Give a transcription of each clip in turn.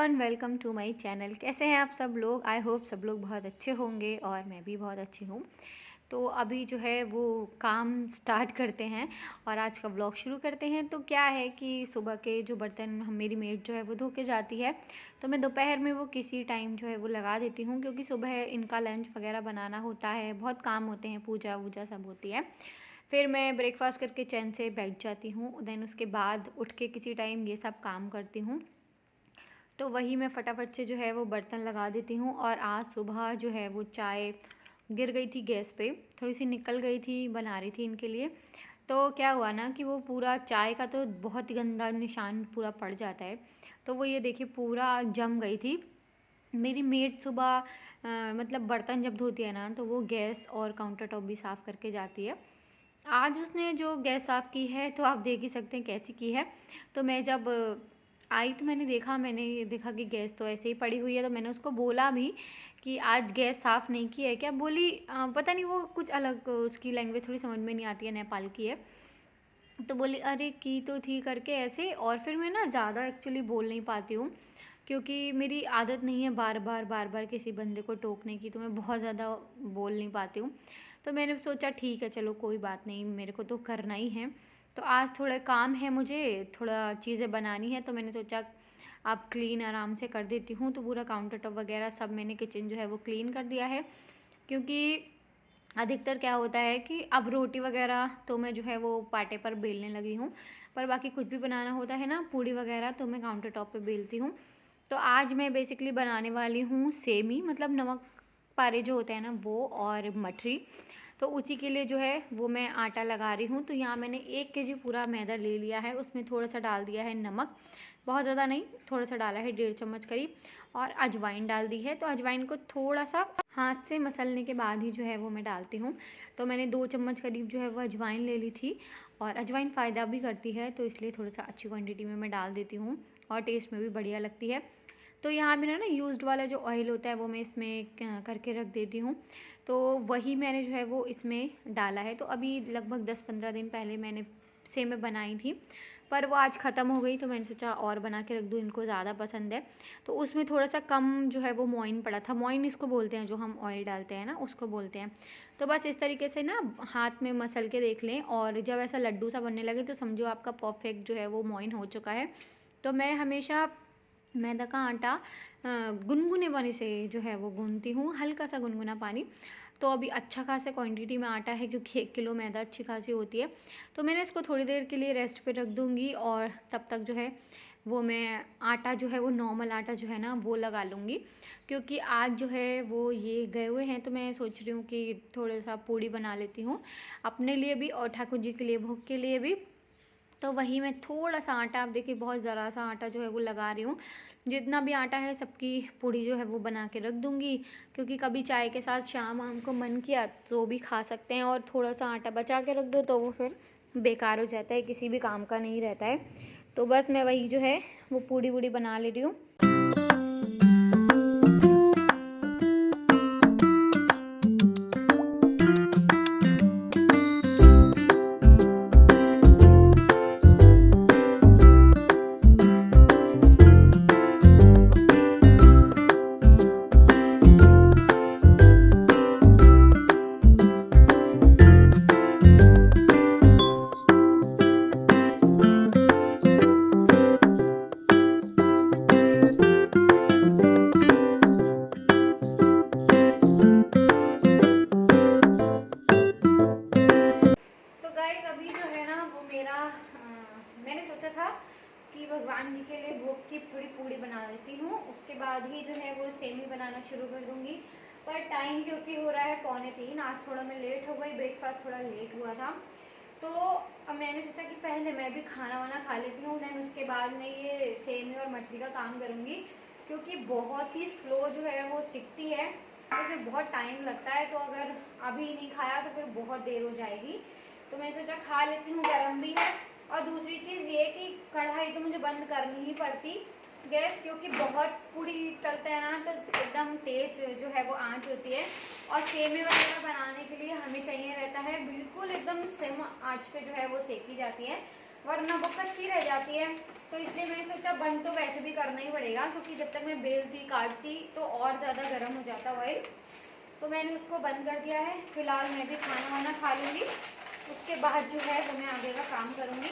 Everyone, welcome to my channel. कैसे हैं आप सब लोग? आई होप सब लोग बहुत अच्छे होंगे और मैं भी बहुत अच्छी हूँ। तो अभी जो है वो काम स्टार्ट करते हैं और आज का व्लॉग शुरू करते हैं। तो क्या है कि सुबह के जो बर्तन मेरी मेड जो है वो धो के जाती है, तो मैं दोपहर में वो किसी टाइम जो है वो लगा देती हूँ, क्योंकि सुबह इनका लंच वगैरह बनाना होता है, बहुत काम होते हैं, पूजा वूजा सब होती है। फिर मैं ब्रेकफास्ट करके चैन से बैठ जाती हूँ, देन उसके बाद उठ के किसी टाइम ये सब काम करती हूँ। तो वही मैं फटाफट से जो है वो बर्तन लगा देती हूँ। और आज सुबह जो है वो चाय गिर गई थी गैस पे, थोड़ी सी निकल गई थी, बना रही थी इनके लिए। तो क्या हुआ ना कि वो पूरा चाय का तो बहुत ही गंदा निशान पूरा पड़ जाता है, तो वो ये देखिए पूरा जम गई थी। मेरी मेड सुबह मतलब बर्तन जब धोती है ना, तो वो गैस और काउंटर टॉप भी साफ़ करके जाती है। आज उसने जो गैस साफ़ की है तो आप देख ही सकते हैं कैसी की है। तो मैं जब आई तो मैंने ये देखा कि गैस तो ऐसे ही पड़ी हुई है। तो मैंने उसको बोला भी कि आज गैस साफ़ नहीं की है क्या? बोली पता नहीं, वो कुछ अलग, उसकी लैंग्वेज थोड़ी समझ में नहीं आती है, नेपाल की है। तो बोली अरे की तो थी करके ऐसे। और फिर मैं ना ज़्यादा एक्चुअली बोल नहीं पाती हूँ, क्योंकि मेरी आदत नहीं है बार बार किसी बंदे को टोकने की, तो मैं बहुत ज़्यादा बोल नहीं पाती हूँ। तो मैंने सोचा ठीक है, चलो कोई बात नहीं, मेरे को तो करना ही है। तो आज थोड़ा काम है, मुझे थोड़ा चीज़ें बनानी है, तो मैंने सोचा आप क्लीन आराम से कर देती हूँ। तो पूरा काउंटर टॉप वगैरह सब मैंने किचन जो है वो क्लीन कर दिया है, क्योंकि अधिकतर क्या होता है कि अब रोटी वगैरह तो मैं जो है वो पाटे पर बेलने लगी हूँ, पर बाकी कुछ भी बनाना होता है ना, पूड़ी वगैरह, तो मैं काउंटर टॉप पे बेलती हूँ। तो आज मैं बेसिकली बनाने वाली हूँ सेमी, मतलब नमक पारे जो होते हैं ना वो, और मठरी। तो उसी के लिए जो है वो मैं आटा लगा रही हूँ। तो यहाँ मैंने 1 केजी पूरा मैदा ले लिया है, उसमें थोड़ा सा डाल दिया है नमक, बहुत ज़्यादा नहीं, थोड़ा सा डाला है, 1.5 चम्मच करीब, और अजवाइन डाल दी है। तो अजवाइन को थोड़ा सा हाथ से मसलने के बाद ही जो है वो मैं डालती हूँ। तो मैंने 2 चम्मच करीब जो है वो अजवाइन ले ली थी, और अजवाइन फ़ायदा भी करती है, तो इसलिए थोड़ा सा अच्छी क्वांटिटी में मैं डाल देती हूँ और टेस्ट में भी बढ़िया लगती है। तो यहाँ मेरा ना यूज्ड वाला जो ऑयल होता है वो मैं इसमें करके रख देती हूँ। तो वही मैंने जो है वो इसमें डाला है। तो अभी लगभग 10-15 दिन पहले मैंने सेम बनाई थी, पर वो आज ख़त्म हो गई, तो मैंने सोचा और बना के रख दूँ, इनको ज़्यादा पसंद है। तो उसमें थोड़ा सा कम जो है वो मोइन पड़ा था, मोइन इसको बोलते हैं, जो हम ऑयल डालते हैं ना उसको बोलते हैं। तो बस इस तरीके से ना हाथ में मसल के देख लें, और जब ऐसा लड्डू सा बनने लगे तो समझो आपका परफेक्ट जो है वो मोइन हो चुका है। तो मैं हमेशा मैदा का आटा गुनगुने पानी से जो है वो गूंथती हूँ, हल्का सा गुनगुना पानी। तो अभी अच्छा खासा क्वांटिटी में आटा है, क्योंकि 1 किलो मैदा अच्छी खासी होती है। तो मैंने इसको थोड़ी देर के लिए रेस्ट पे रख दूँगी, और तब तक जो है वो मैं आटा जो है वो नॉर्मल आटा जो है ना वो लगा लूँगी, क्योंकि आज जो है वो ये गए हुए हैं। तो मैं सोच रही हूँ कि थोड़ा सा पूड़ी बना लेती हूँ अपने लिए भी और ठाकुर जी के लिए, भोग के लिए भी। तो वही मैं थोड़ा सा आटा, आप देखिए बहुत ज़रा सा आटा जो है वो लगा रही हूँ। जितना भी आटा है सबकी पूड़ी जो है वो बना के रख दूँगी, क्योंकि कभी चाय के साथ शाम आम को मन किया तो भी खा सकते हैं, और थोड़ा सा आटा बचा के रख दो तो वो फिर बेकार हो जाता है, किसी भी काम का नहीं रहता है। तो बस मैं वही जो है वो पूड़ी वूड़ी बना ले रही हूँ। मैंने सोचा था कि भगवान जी के लिए भोग की थोड़ी पूड़ी बना लेती हूँ, उसके बाद ही जो है वो सेमी बनाना शुरू कर दूँगी। पर टाइम क्योंकि हो रहा है 2:45, आज थोड़ा मैं लेट हो गई, ब्रेकफास्ट थोड़ा लेट हुआ था। तो अब मैंने सोचा कि पहले मैं भी खाना वाना खा लेती हूँ, देन उसके बाद मैं ये सेमी और मठरी का काम करूँगी, क्योंकि बहुत ही स्लो जो है वो सीखती है, तो उसमें बहुत टाइम लगता है। तो अगर अभी नहीं खाया तो फिर बहुत देर हो जाएगी। तो मैं सोचा खा लेती हूँ, गर्म भी है। और दूसरी चीज़ ये कि कढ़ाई तो मुझे बंद करनी ही पड़ती गैस, क्योंकि बहुत पूड़ी तलते हैं ना तो एकदम तेज जो है वो आंच होती है। और सेमी वगैरह बनाने के लिए हमें चाहिए रहता है बिल्कुल एकदम सिम आंच पे जो है वो सेकी जाती है। वरना वो कच्ची रह जाती है। तो इसलिए मैंने सोचा बंद तो वैसे भी करना ही पड़ेगा, क्योंकि जब तक मैं बेलती काटती तो और ज़्यादा गर्म हो जाता ऑयल। तो मैंने उसको बंद कर दिया है। फिलहाल मैं भी खाना वाना खा लूँगी, उसके बाद जो है वो मैं आगे का काम करूँगी।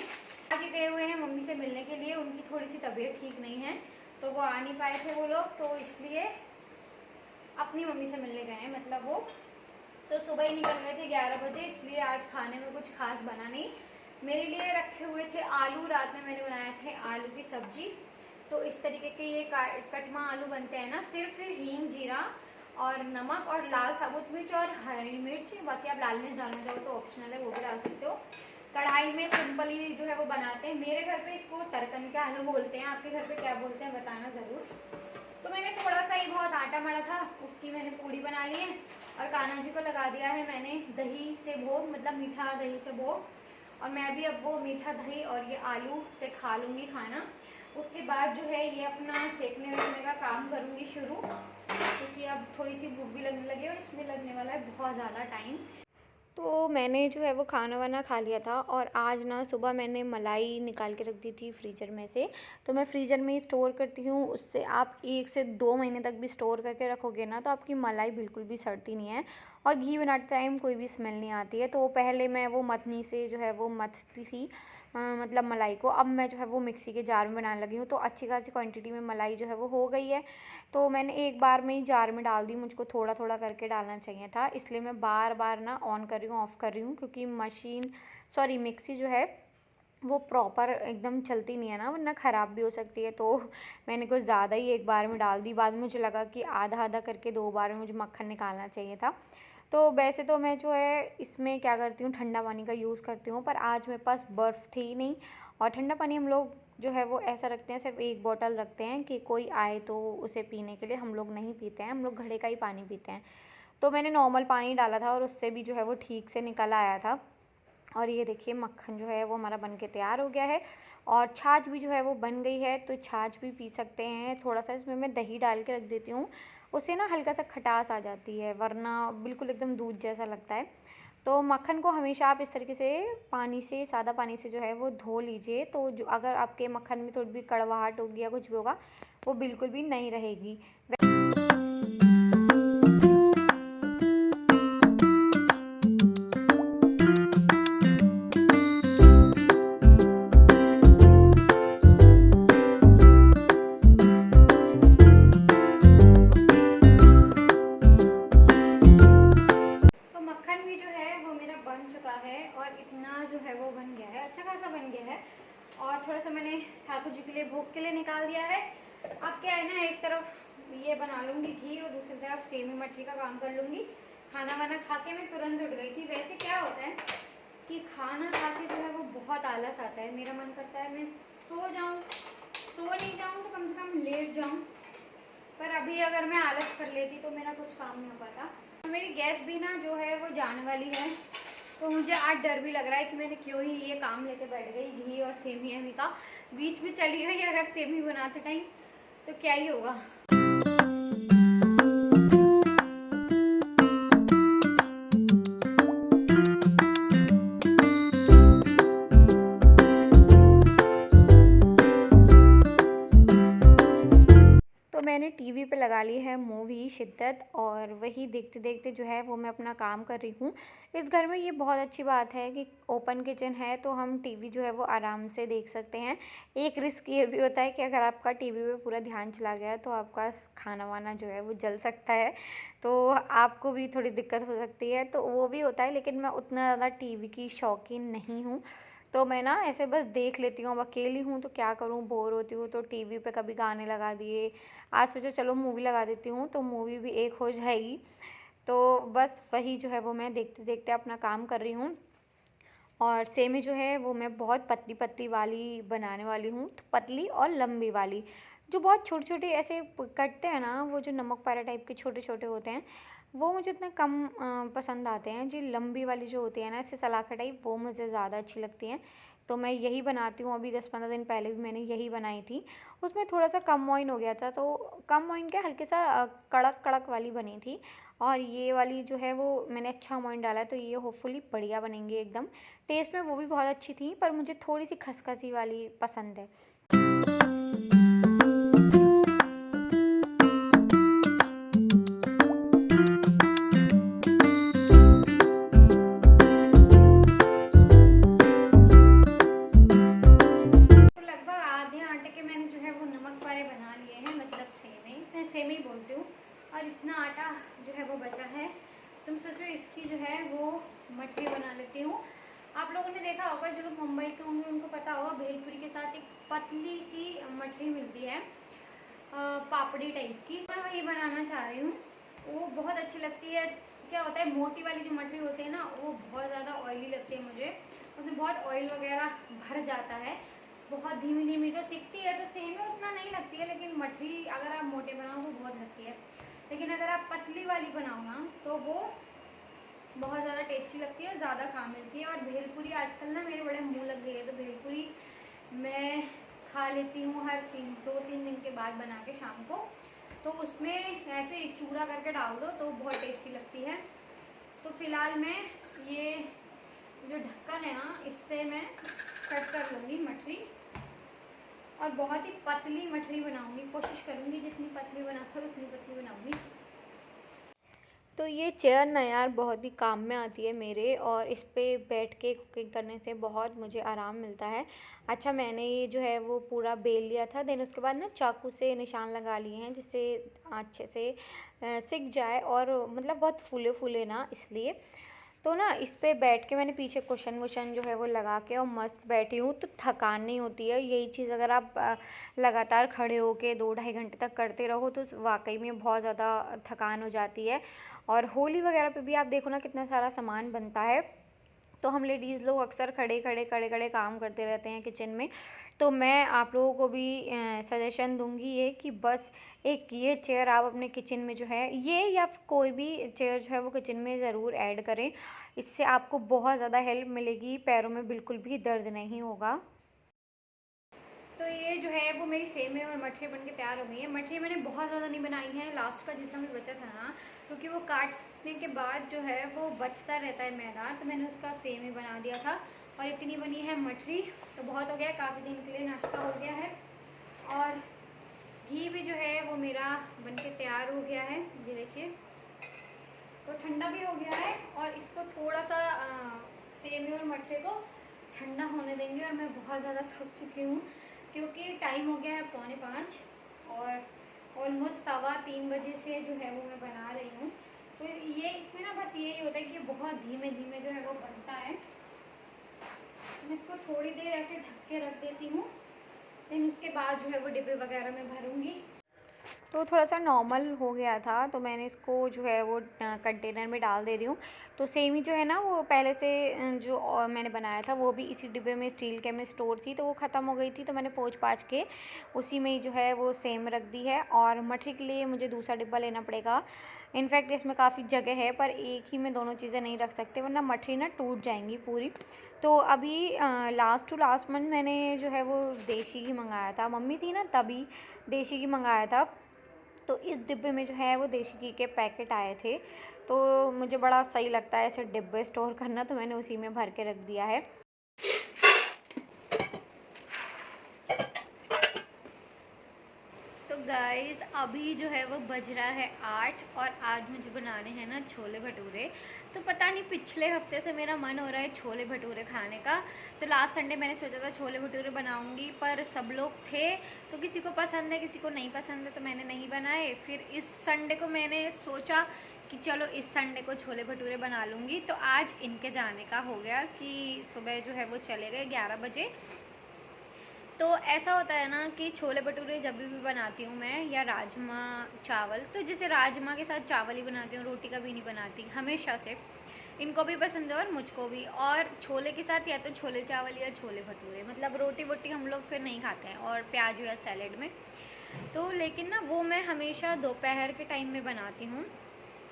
आज गए हुए हैं मम्मी से मिलने के लिए, उनकी थोड़ी सी तबीयत ठीक नहीं है तो वो आ नहीं पाए थे वो लोग, तो इसलिए अपनी मम्मी से मिलने गए हैं। मतलब वो तो सुबह ही निकल गए थे 11 बजे, इसलिए आज खाने में कुछ खास बना नहीं। मेरे लिए रखे हुए थे आलू, रात में मैंने बनाए थे आलू की सब्जी। तो इस तरीके के ये कटमा आलू बनते हैं ना, सिर्फ हींग, जीरा और नमक और लाल साबुत मिर्च और हरी मिर्च, बाकी आप लाल मिर्च डालना चाहो तो ऑप्शनल है, वो भी डाल सकते हो। कढ़ाई में सिंपली जो है वो बनाते हैं। मेरे घर पे इसको तरकन के आलू बोलते हैं, आपके घर पे क्या बोलते हैं बताना ज़रूर। तो मैंने थोड़ा सा ही बहुत आटा मड़ा था, उसकी मैंने पूड़ी बना ली है और कान्हा जी को लगा दिया है मैंने दही से भोग, मतलब मीठा दही से भोग। और मैं भी अब वो मीठा दही और ये आलू से खा लूँगी खाना। उसके बाद जो है ये अपना सेकने वेकने का काम करूँगी शुरू, क्योंकि अब थोड़ी सी भूख भी लगने लगी और इसमें लगने वाला है बहुत ज़्यादा टाइम। तो मैंने जो है वो खाना वाना खा लिया था और आज ना सुबह मैंने मलाई निकाल के रख दी थी फ्रीज़र में से। तो मैं फ्रीज़र में ही स्टोर करती हूँ, उससे आप 1 से 2 महीने तक भी स्टोर करके रखोगे ना तो आपकी मलाई बिल्कुल भी सड़ती नहीं है और घी बनाते टाइम कोई भी स्मेल नहीं आती है। तो पहले मैं वो मथनी से जो है वो मथती थी मतलब मलाई को। अब मैं जो है वो मिक्सी के जार में बनाने लगी हूँ, तो अच्छी खासी क्वांटिटी में मलाई जो है वो हो गई है। तो मैंने एक बार में ही जार में डाल दी, मुझको थोड़ा थोड़ा करके डालना चाहिए था, इसलिए मैं बार बार ना ऑन कर रही हूँ ऑफ़ कर रही हूँ, क्योंकि मिक्सी जो है वो प्रॉपर एकदम चलती नहीं है ना, वरना ख़राब भी हो सकती है। तो मैंने कुछ ज़्यादा ही एक बार में डाल दी, बाद में मुझे लगा कि आधा आधा करके 2 बार में मुझे मक्खन निकालना चाहिए था। तो वैसे तो मैं जो है इसमें क्या करती हूँ, ठंडा पानी का यूज़ करती हूँ, पर आज मेरे पास बर्फ़ थी ही नहीं और ठंडा पानी हम लोग जो है वो ऐसा रखते हैं, सिर्फ 1 बॉटल रखते हैं कि कोई आए तो उसे पीने के लिए। हम लोग नहीं पीते हैं, हम लोग घड़े का ही पानी पीते हैं। तो मैंने नॉर्मल पानी डाला था और उससे भी जो है वो ठीक से निकल आया था। और ये देखिए मक्खन जो है वो हमारा बन के तैयार हो गया है और छाछ भी जो है वो बन गई है, तो छाछ भी पी सकते हैं। थोड़ा सा इसमें मैं दही डाल के रख देती हूँ, उससे ना हल्का सा खटास आ जाती है, वरना बिल्कुल एकदम दूध जैसा लगता है। तो मक्खन को हमेशा आप इस तरीके से पानी से, सादा पानी से जो है वो धो लीजिए, तो जो अगर आपके मक्खन में थोड़ी भी कड़वाहट होगी या कुछ भी होगा वो बिल्कुल भी नहीं रहेगी। और इतना जो है वो बन गया है, अच्छा खासा बन गया है। और थोड़ा सा मैंने ठाकुर जी के लिए भोग के लिए निकाल दिया है। अब क्या है ना, एक तरफ ये बना लूँगी घी और दूसरी तरफ सेमी मटरी का काम कर लूँगी। खाना वाना खा के मैं तुरंत उठ गई थी। वैसे क्या होता है कि खाना खा के जो है वो बहुत आलस आता है, मेरा मन करता है मैं सो जाऊँ, सो नहीं जाऊँ तो कम से कम लेट जाऊँ, पर अभी अगर मैं आलस कर लेती तो मेरा कुछ काम नहीं हो पाता। तो मेरी गैस भी ना जो है वो जाने वाली है, तो मुझे आज डर भी लग रहा है कि मैंने क्यों ही ये काम लेके बैठ गई। घी और सेमिया भी का बीच में चली गई अगर सेमी बनाते टाइम, तो क्या ही होगा। मैंने टीवी पे लगा ली है मूवी शिद्दत और वही देखते देखते जो है वो मैं अपना काम कर रही हूँ। इस घर में ये बहुत अच्छी बात है कि ओपन किचन है, तो हम टीवी जो है वो आराम से देख सकते हैं। एक रिस्क ये भी होता है कि अगर आपका टीवी पे पूरा ध्यान चला गया तो आपका खाना वाना जो है वो जल सकता है, तो आपको भी थोड़ी दिक्कत हो सकती है, तो वो भी होता है। लेकिन मैं उतना ज़्यादा टीवी की शौकीन नहीं हूँ, तो मैं ना ऐसे बस देख लेती हूँ। अब अकेली हूँ तो क्या करूँ, बोर होती हूँ तो टीवी पे कभी गाने लगा दिए। आज सोचा चलो मूवी लगा देती हूँ, तो मूवी भी एक हो जाएगी। तो बस वही जो है वो मैं देखते देखते अपना काम कर रही हूँ। और सेमी जो है वो मैं बहुत पतली पतली वाली बनाने वाली हूँ, तो पतली और लंबी वाली। जो बहुत छोटे छोटे ऐसे कटते हैं ना, वो जो नमक पारा टाइप के छोटे छोटे होते हैं, वो मुझे इतना कम पसंद आते हैं। जो लंबी वाली जो होती है ना, ऐसे सलाखा टाइप, वो मुझे ज़्यादा अच्छी लगती हैं। तो मैं यही बनाती हूँ। अभी 10-15 दिन पहले भी मैंने यही बनाई थी। उसमें थोड़ा सा कम ऑइन हो गया था, तो कम ऑइन क्या, हल्के सा कड़क कड़क वाली बनी थी। और ये वाली जो है वो मैंने अच्छा अमाउंट डाला है, तो ये होपफुली बढ़िया बनेंगे एकदम। टेस्ट में वो भी बहुत अच्छी थी, पर मुझे थोड़ी सी खसखसी वाली पसंद है। तो लगभग आधे आटे के मैंने जो है वो नमक वाले बना लिए हैं, मतलब सेवई, मैं सेवई बोलती हूँ। और इतना आटा जो है वो बचा है, तुम सोचो इसकी जो है वो मठरी बना लेती हूँ। आप लोगों ने देखा होगा, जो लोग मुंबई के होंगे उनको पता होगा, भेलपुरी के साथ एक पतली सी मठरी मिलती है, पापड़ी टाइप की। मैं वही बनाना चाह रही हूँ, वो बहुत अच्छी लगती है। क्या होता है, मोटी वाली जो मठरी होती है ना, वो बहुत ज़्यादा ऑयली लगती है मुझे, उसमें बहुत ऑयल वगैरह भर जाता है। बहुत धीमी धीमी तो सीखती है, तो सेम में उतना नहीं लगती है, लेकिन मठरी अगर आप मोटे बनाओ तो बहुत लगती है। लेकिन अगर आप पतली वाली बनाओ ना, तो वो बहुत ज़्यादा टेस्टी लगती है, ज़्यादा खा मिलती है। और भेलपुरी आजकल ना मेरे बड़े मुँह लग गई है, तो भेलपुरी मैं खा लेती हूँ हर 2-3 दिन के बाद बना के शाम को। तो उसमें ऐसे एक चूरा करके डाल दो तो बहुत टेस्टी लगती है। तो फिलहाल मैं ये जो ढक्कन है ना, इससे मैं कट कर लूँगी मठरी, और बहुत ही पतली मठरी बनाऊँगी। कोशिश करूँगी जितनी पतली बना सकूँ उतनी पतली बनाऊँगी। तो ये चेयर ना यार बहुत ही काम में आती है मेरे, और इस पे बैठ के कुकिंग करने से बहुत मुझे आराम मिलता है। अच्छा, मैंने ये जो है वो पूरा बेल लिया था, देन उसके बाद ना चाकू से निशान लगा लिए हैं, जिससे अच्छे से सिक जाए, और मतलब बहुत फूले फूले ना, इसलिए। तो ना इस पे बैठ के मैंने पीछे कुशन वुशन जो है वो लगा के और मस्त बैठी हूँ, तो थकान नहीं होती है। यही चीज़ अगर आप लगातार खड़े होके 2-2.5 घंटे तक करते रहो तो वाकई में बहुत ज़्यादा थकान हो जाती है। और होली वगैरह पे भी आप देखो ना कितना सारा सामान बनता है, तो हम लेडीज़ लोग अक्सर खड़े खड़े काम करते रहते हैं किचन में। तो मैं आप लोगों को भी सजेशन दूंगी ये कि बस एक ये चेयर आप अपने किचन में जो है, ये या कोई भी चेयर जो है वो किचन में ज़रूर ऐड करें। इससे आपको बहुत ज़्यादा हेल्प मिलेगी, पैरों में बिल्कुल भी दर्द नहीं होगा। तो ये जो है वो मेरी सेवई और मठरी बन के तैयार हो गई है। मठरी मैंने बहुत ज़्यादा नहीं बनाई है, लास्ट का जितना भी बचा था ना, क्योंकि वो काटने के बाद जो है वो बचता रहता है मैदा, तो मैंने उसका सेवई बना दिया था। और इतनी बनी है मठरी, तो बहुत हो गया, काफ़ी दिन के लिए नाश्ता हो गया है। और घी भी जो है वो मेरा बन के तैयार हो गया है, ये देखिए, तो ठंडा भी हो गया है। और इसको थोड़ा सा सेवई और मठरी को ठंडा होने देंगे। और मैं बहुत ज़्यादा थक चुकी हूँ, क्योंकि टाइम हो गया है 4:45, और ऑलमोस्ट 3:15 बजे से जो है वो मैं बना रही हूँ। तो ये इसमें ना बस यही होता है कि बहुत धीमे धीमे जो है वो बनता है। मैं इसको थोड़ी देर ऐसे ढक के रख देती हूँ, फिर उसके बाद जो है वो डिब्बे वगैरह में भरूँगी। तो थोड़ा सा नॉर्मल हो गया था, तो मैंने इसको जो है वो कंटेनर में डाल दे रही हूँ। तो सेमी जो है ना वो पहले से जो मैंने बनाया था वो भी इसी डिब्बे में स्टील के में स्टोर थी, तो वो ख़त्म हो गई थी, तो मैंने पोंछ पाछ के उसी में ही जो है वो सेम रख दी है। और मठरी के लिए मुझे दूसरा डिब्बा लेना पड़ेगा। इनफैक्ट इसमें काफ़ी जगह है, पर एक ही में दोनों चीज़ें नहीं रख सकते, वरना मठरी ना टूट जाएंगी पूरी। तो अभी लास्ट टू लास्ट मंथ मैंने जो है वो देशी घी मंगाया था, मम्मी थी ना तभी देशी घी मंगाया था। तो इस डिब्बे में जो है वो देशी घी के पैकेट आए थे, तो मुझे बड़ा सही लगता है ऐसे डिब्बे स्टोर करना, तो मैंने उसी में भर के रख दिया है। तो गाइस अभी जो है वो बज रहा है 8, और आज मुझे बनाने हैं ना छोले भटूरे। तो पता नहीं पिछले हफ्ते से मेरा मन हो रहा है छोले भटूरे खाने का। तो लास्ट संडे मैंने सोचा था छोले भटूरे बनाऊंगी, पर सब लोग थे, तो किसी को पसंद है किसी को नहीं पसंद है, तो मैंने नहीं बनाए। फिर इस संडे को मैंने सोचा कि चलो इस संडे को छोले भटूरे बना लूँगी। तो आज इनके जाने का हो गया कि सुबह जो है वो चले गए 11 बजे। तो ऐसा होता है ना कि छोले भटूरे जब भी बनाती हूँ मैं, या राजमा चावल, तो जैसे राजमा के साथ चावल ही बनाती हूँ, रोटी का भी नहीं बनाती हमेशा से। इनको भी पसंद है और मुझको भी। और छोले के साथ या तो छोले चावल या छोले भटूरे, मतलब रोटी वोटी हम लोग फिर नहीं खाते हैं, और प्याज या सैलेड में। तो लेकिन ना वो मैं हमेशा दोपहर के टाइम में बनाती हूँ,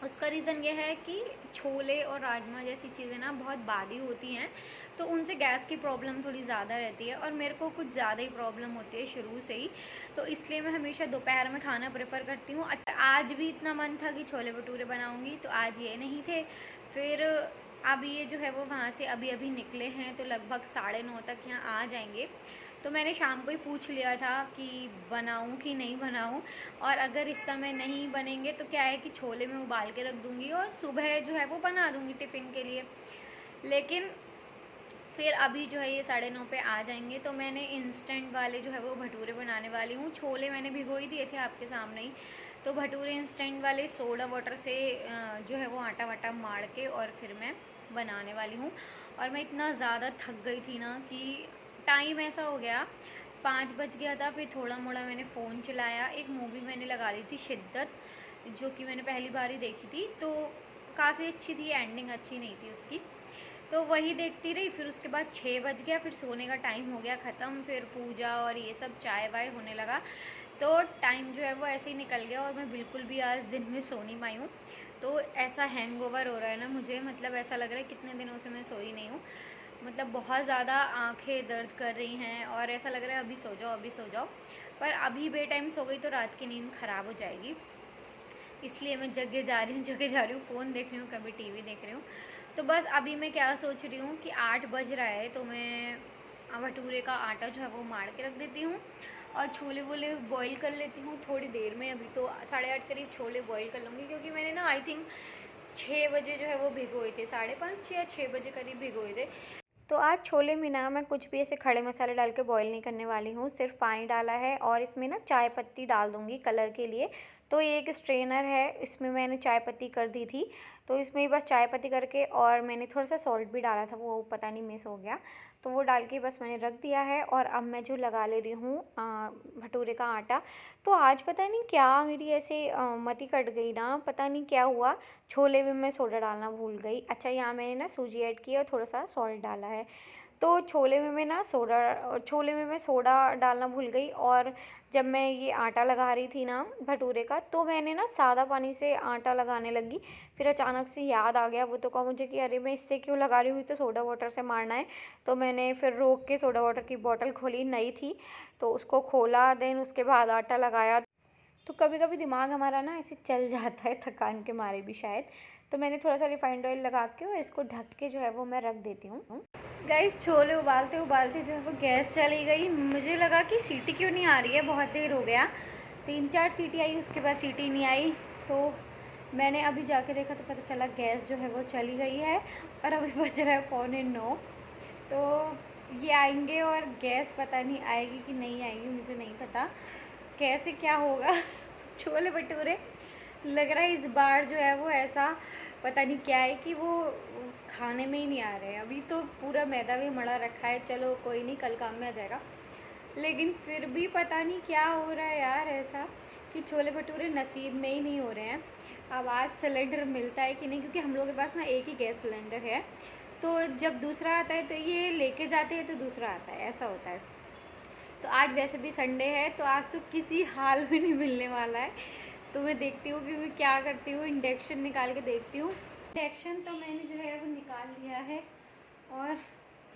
उसका रीज़न ये है कि छोले और राजमा जैसी चीज़ें ना बहुत बादी होती हैं, तो उनसे गैस की प्रॉब्लम थोड़ी ज़्यादा रहती है और मेरे को कुछ ज़्यादा ही प्रॉब्लम होती है शुरू से ही। तो इसलिए मैं हमेशा दोपहर में खाना प्रेफर करती हूँ। आज भी इतना मन था कि छोले भटूरे बनाऊँगी, तो आज ये नहीं थे। फिर अब ये जो है वो वहाँ से अभी अभी निकले हैं, तो लगभग 9:30 तक यहाँ आ जाएंगे। तो मैंने शाम को ही पूछ लिया था कि बनाऊं कि नहीं बनाऊं, और अगर इस समय नहीं बनेंगे तो क्या है कि छोले में उबाल के रख दूंगी और सुबह जो है वो बना दूंगी टिफ़िन के लिए। लेकिन फिर अभी जो है ये 9:30 पे आ जाएंगे, तो मैंने इंस्टेंट वाले जो है वो भटूरे बनाने वाली हूँ। छोले मैंने भिगो ही दिए थे आपके सामने ही, तो भटूरे इंस्टेंट वाले सोडा वाटर से जो है वो आटा वाटा मार के और फिर मैं बनाने वाली हूँ। और मैं इतना ज़्यादा थक गई थी ना कि टाइम ऐसा हो गया 5 बज गया था। फिर थोड़ा मोड़ा मैंने फ़ोन चलाया, एक मूवी मैंने लगा ली थी शिद्दत, जो कि मैंने पहली बार ही देखी थी, तो काफ़ी अच्छी थी, एंडिंग अच्छी नहीं थी उसकी, तो वही देखती रही। फिर उसके बाद 6 बज गया, फिर सोने का टाइम हो गया ख़त्म। फिर पूजा और ये सब चाय वाय होने लगा, तो टाइम जो है वो ऐसे ही निकल गया और मैं बिल्कुल भी आज दिन में सो नहीं पाई हूँ। तो ऐसा हैंगओवर हो रहा है ना मुझे, मतलब ऐसा लग रहा है कितने दिनों से मैं सोई नहीं हूँ। मतलब बहुत ज़्यादा आंखें दर्द कर रही हैं और ऐसा लग रहा है अभी सो जाओ अभी सो जाओ, पर अभी बे टाइम सो गई तो रात की नींद ख़राब हो जाएगी, इसलिए मैं जगह जा रही हूँ जगह जा रही हूँ, फ़ोन देख रही हूँ, कभी टीवी देख रही हूँ। तो बस अभी मैं क्या सोच रही हूँ कि 8 बज रहा है, तो मैं भटूरे का आटा जो है वो मार के रख देती हूँ और छोले वोले बॉईल कर लेती हूँ थोड़ी देर में। अभी तो 8:30 करीब छोले बॉईल कर लूँगी, क्योंकि मैंने ना आई थिंक 6 बजे जो है वो भिगोए थे, 5:30 या 6 बजे करीब भिगोए थे। तो आज छोले में ना मैं कुछ भी ऐसे खड़े मसाले डाल के बॉईल नहीं करने वाली हूँ, सिर्फ पानी डाला है और इसमें ना चाय पत्ती डाल दूँगी कलर के लिए। तो ये एक स्ट्रेनर है, इसमें मैंने चाय पत्ती कर दी थी, तो इसमें बस चाय पत्ती करके, और मैंने थोड़ा सा सॉल्ट भी डाला था, वो पता नहीं मिस हो गया, तो वो डाल के बस मैंने रख दिया है। और अब मैं जो लगा ले रही हूँ भटूरे का आटा। तो आज पता नहीं क्या मेरी ऐसे मति कट गई ना, पता नहीं क्या हुआ, छोले में मैं सोडा डालना भूल गई। अच्छा, यहाँ मैंने ना सूजी ऐड की और थोड़ा सा सॉल्ट डाला है, तो छोले में मैं सोडा डालना भूल गई। और जब मैं ये आटा लगा रही थी ना भटूरे का, तो मैंने ना सादा पानी से आटा लगाने लगी। फिर अचानक से याद आ गया, वो तो कहा मुझे कि अरे मैं इससे क्यों लगा रही हुई, तो सोडा वाटर से मारना है। तो मैंने फिर रोक के सोडा वाटर की बोतल खोली, नई थी, तो उसको खोला, देन उसके बाद आटा लगाया। तो कभी कभी दिमाग हमारा ना ऐसे चल जाता है थकान के मारे भी शायद। तो मैंने थोड़ा सा रिफाइंड ऑयल लगा के और इसको ढक के जो है वो मैं रख देती हूँ। गाइस, छोले उबालते उबालते जो है वो गैस चली गई। मुझे लगा कि सीटी क्यों नहीं आ रही है, बहुत देर हो गया, 3-4 सीटी आई, उसके बाद सीटी नहीं आई। तो मैंने अभी जाके देखा तो पता चला गैस जो है वो चली गई है और अभी बज रहा है 8:45। तो ये आएंगे और गैस पता नहीं आएगी कि नहीं आएगी, मुझे नहीं पता कैसे क्या होगा। छोले भटूरे लग रहा है इस बार जो है वो ऐसा पता नहीं क्या है कि वो खाने में ही नहीं आ रहे हैं। अभी तो पूरा मैदा भी मड़ा रखा है, चलो कोई नहीं, कल काम में आ जाएगा, लेकिन फिर भी पता नहीं क्या हो रहा है यार, ऐसा कि छोले भटूरे नसीब में ही नहीं हो रहे हैं। अब आज सिलेंडर मिलता है कि नहीं, क्योंकि हम लोगों के पास ना एक ही गैस सिलेंडर है, तो जब दूसरा आता है तो ये लेके जाते हैं तो दूसरा आता है, ऐसा होता है। तो आज वैसे भी संडे है, तो आज तो किसी हाल में नहीं मिलने वाला है। तो मैं देखती हूँ कि मैं क्या करती हूँ, इंडक्शन निकाल के देखती हूँ। इंडक्शन तो मैंने जो है वो निकाल लिया है और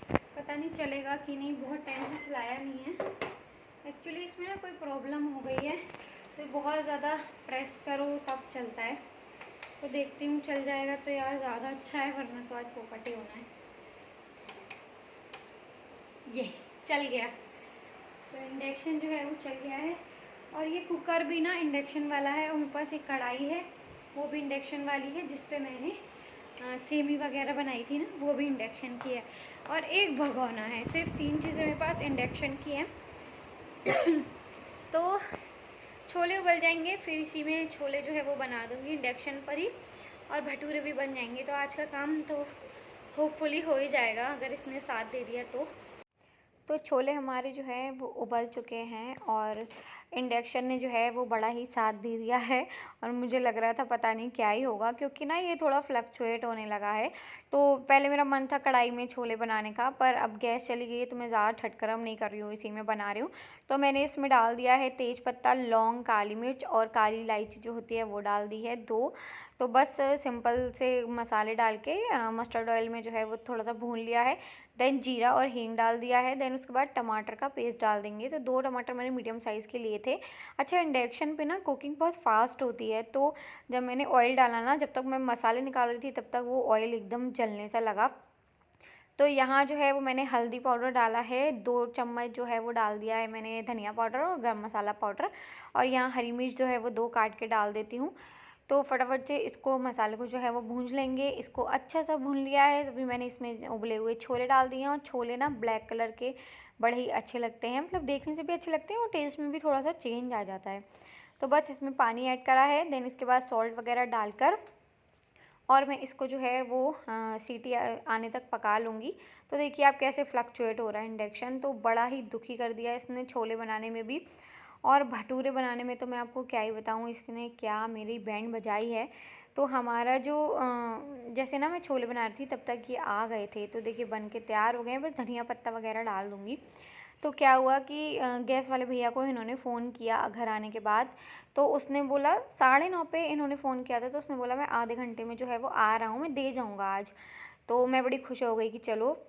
पता नहीं चलेगा कि नहीं, बहुत टाइम से चलाया नहीं है। एक्चुअली इसमें ना कोई प्रॉब्लम हो गई है, तो बहुत ज़्यादा प्रेस करो तब चलता है। तो देखती हूँ चल जाएगा तो यार ज़्यादा अच्छा है, वरना तो आज पोपट ही होना है। ये चल गया, तो इंडक्शन जो है वो चल गया है। और ये कुकर भी ना इंडक्शन वाला है, और मेरे पास एक कढ़ाई है वो भी इंडक्शन वाली है, जिस पे मैंने सेमी वगैरह बनाई थी ना, वो भी इंडक्शन की है। और एक भगोना है, सिर्फ 3 चीज़ें मेरे पास इंडक्शन की हैं। तो छोले उबल जाएंगे, फिर इसी में छोले जो है वो बना दूँगी इंडक्शन पर ही, और भटूरे भी बन जाएंगे। तो आज का काम तो होपफुली हो ही जाएगा, अगर इसने साथ दे दिया तो छोले हमारे जो हैं वो उबल चुके हैं और इंडक्शन ने जो है वो बड़ा ही साथ दे दिया है। और मुझे लग रहा था पता नहीं क्या ही होगा, क्योंकि ना ये थोड़ा फ्लक्चुएट होने लगा है। तो पहले मेरा मन था कढ़ाई में छोले बनाने का, पर अब गैस चली गई है तो मैं ज़्यादा ठटकरम नहीं कर रही हूँ, इसी में बना रही हूँ। तो मैंने इसमें डाल दिया है तेज़पत्ता, लौंग, काली मिर्च और काली इलायची जो होती है वो डाल दी है 2। तो बस सिंपल से मसाले डाल के मस्टर्ड ऑयल में जो है वो थोड़ा सा भून लिया है। देन जीरा और हींग डाल दिया है। देन उसके बाद टमाटर का पेस्ट डाल देंगे। तो 2 टमाटर मैंने मीडियम साइज़ के लिए थे। अच्छा, इंडक्शन पे ना कुकिंग बहुत फास्ट होती है, तो जब मैंने ऑयल डाला ना, जब तक मैं मसाले निकाल रही थी तब तक वो ऑयल एकदम जलने सा लगा। तो यहाँ जो है वो मैंने हल्दी पाउडर डाला है, 2 चम्मच जो है वो डाल दिया है मैंने धनिया पाउडर और गरम मसाला पाउडर, और यहाँ हरी मिर्च जो है वो 2 काट के डाल देती हूँ। तो फटाफट से इसको मसाले को जो है वो भूंज लेंगे। इसको अच्छा सा भून लिया है, तभी मैंने इसमें उबले हुए छोले डाल दिए हैं। और छोले ना ब्लैक कलर के बड़े ही अच्छे लगते हैं, मतलब देखने से भी अच्छे लगते हैं और टेस्ट में भी थोड़ा सा चेंज आ जाता है। तो बस इसमें पानी ऐड करा है। देन इसके बाद सॉल्ट वगैरह डालकर और मैं इसको जो है वो सीटी आने तक पका लूँगी। तो देखिए आप कैसे फ्लक्चुएट हो रहा है इंडक्शन, तो बड़ा ही दुखी कर दिया इसने छोले बनाने में भी। और भटूरे बनाने में तो मैं आपको क्या ही बताऊँ, इसने क्या मेरी बैंड बजाई है। तो हमारा जो जैसे ना मैं छोले बना रही थी तब तक ये आ गए थे, तो देखिए बन के तैयार हो गए हैं। बस धनिया पत्ता वगैरह डाल दूँगी। तो क्या हुआ कि गैस वाले भैया को इन्होंने फ़ोन किया घर आने के बाद। तो उसने बोला 9:30 पे इन्होंने फ़ोन किया था, तो उसने बोला मैं आधे घंटे में जो है वो आ रहा हूँ, मैं दे जाऊँगा आज। तो मैं बड़ी खुश हो गई कि चलो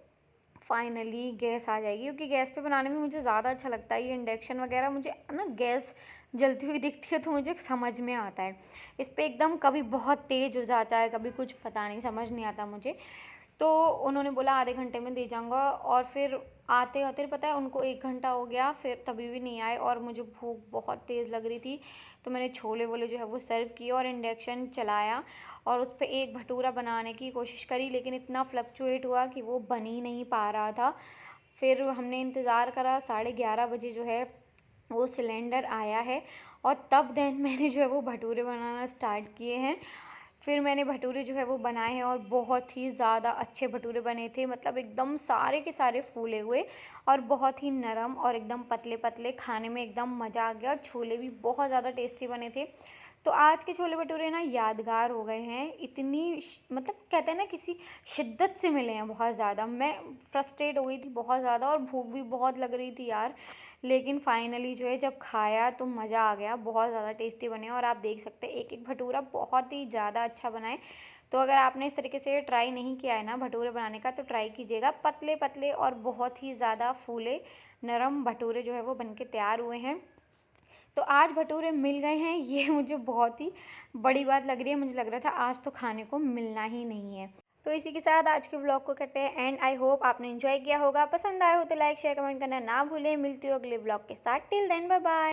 फाइनली गैस आ जाएगी, क्योंकि गैस पे बनाने में मुझे ज़्यादा अच्छा लगता है। ये इंडक्शन वगैरह मुझे ना गैस जलती हुई दिखती है तो मुझे समझ में आता है। इस पे एकदम कभी बहुत तेज़ हो जाता है, कभी कुछ पता नहीं, समझ नहीं आता मुझे। तो उन्होंने बोला आधे घंटे में दे जाऊँगा, और फिर आते-आते पता है उनको 1 घंटा हो गया, फिर तभी भी नहीं आए। और मुझे भूख बहुत तेज़ लग रही थी, तो मैंने छोले-वोले जो है वो सर्व किए और इंडक्शन चलाया और उस पे एक भटूरा बनाने की कोशिश करी, लेकिन इतना फ्लक्चुएट हुआ कि वो बन ही नहीं पा रहा था। फिर हमने इंतज़ार करा, 11:30 बजे जो है वो सिलेंडर आया है, और तब देन मैंने जो है वो भटूरे बनाना स्टार्ट किए हैं। फिर मैंने भटूरे जो है वो बनाए हैं और बहुत ही ज़्यादा अच्छे भटूरे बने थे, मतलब एकदम सारे के सारे फूले हुए और बहुत ही नरम और एकदम पतले पतले, खाने में एकदम मज़ा आ गया। छोले भी बहुत ज़्यादा टेस्टी बने थे। तो आज के छोले भटूरे ना यादगार हो गए हैं, इतनी मतलब कहते हैं ना किसी शिद्दत से मिले हैं बहुत ज़्यादा। मैं फ्रस्ट्रेट हो गई थी बहुत ज़्यादा और भूख भी बहुत लग रही थी यार, लेकिन फाइनली जो है जब खाया तो मज़ा आ गया। बहुत ज़्यादा टेस्टी बने और आप देख सकते हैं एक एक भटूरा बहुत ही ज़्यादा अच्छा बना है। तो अगर आपने इस तरीके से ट्राई नहीं किया है ना भटूरे बनाने का, तो ट्राई कीजिएगा। पतले पतले और बहुत ही ज़्यादा फूले नरम भटूरे जो है वो बन के तैयार हुए हैं। तो आज भटूरे मिल गए हैं, ये मुझे बहुत ही बड़ी बात लग रही है। मुझे लग रहा था आज तो खाने को मिलना ही नहीं है। तो इसी के साथ आज के व्लॉग को करते हैं एंड। आई होप आपने एंजॉय किया होगा। पसंद आया हो तो लाइक शेयर कमेंट करना ना भूलें। मिलती हूँ अगले व्लॉग के साथ। Till then bye bye.